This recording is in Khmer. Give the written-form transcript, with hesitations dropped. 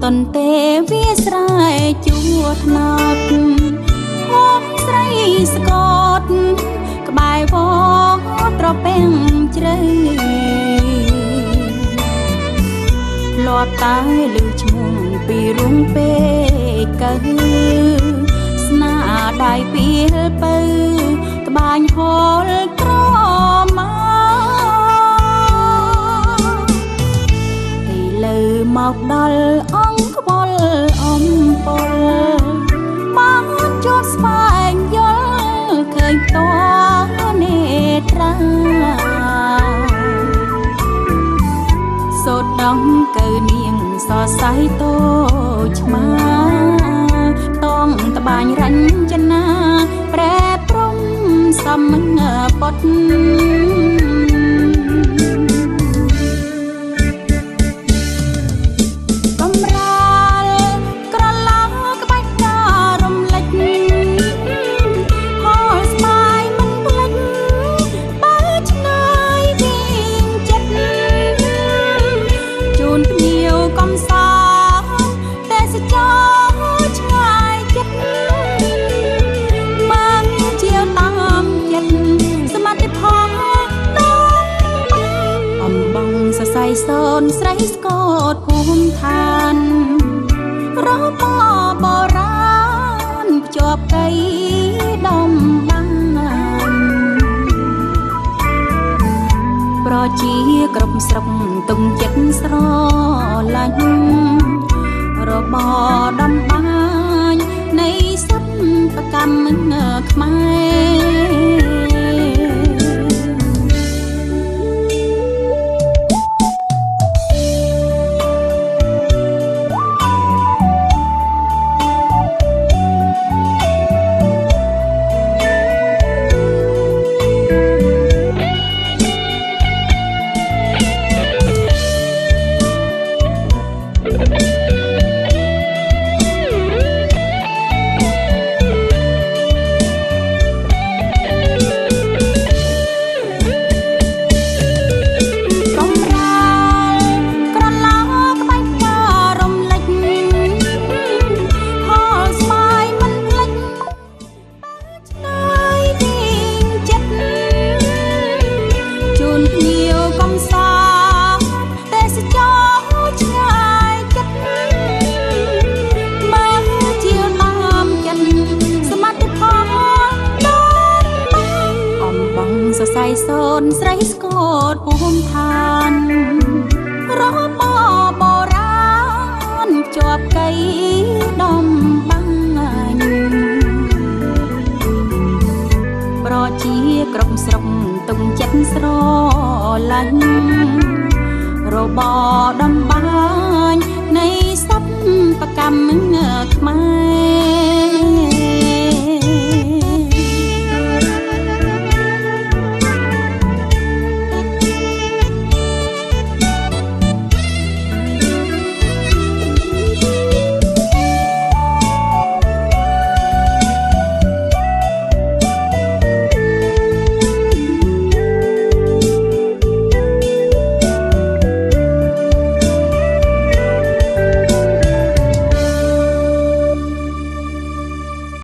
តន្ទេវាស្រែជួថ្នោតហូបស្រីស្កតក្បែរវងត្រពាំងជ្រៅលាត់តែលឺឈ្មោះពីរុងពេកៅស្នាដៃពីលពៅត្បាញហលក្រមកទីលើមកដល់អង្គខ្វល់អំពលបានជួបស្វែងយល់ឃើញតនេត្រាសូត្រដងកើនាងសរសៃតូចឆ្មាតងត្បាញរញ្ចនាប្រែព្រំសំពត់សូនស្រីស្កតភូមិឋានរបបបុរាណភ្ជាប់កៃដំបានប្រជាគ្រប់ស្រុកទុំចិត្តស្រឡាញ់របបដំបាននៃសិប្បកម្មខ្មែរសរសៃសូនស្រីស្កតភូមិឋានរបបបុរាណភ្ជាប់កៃដំបានប្រជាគ្រប់ស្រុកទុំចិត្តស្រឡាញ់របបដំបាននៃសិប្បកម្មខ្មែរ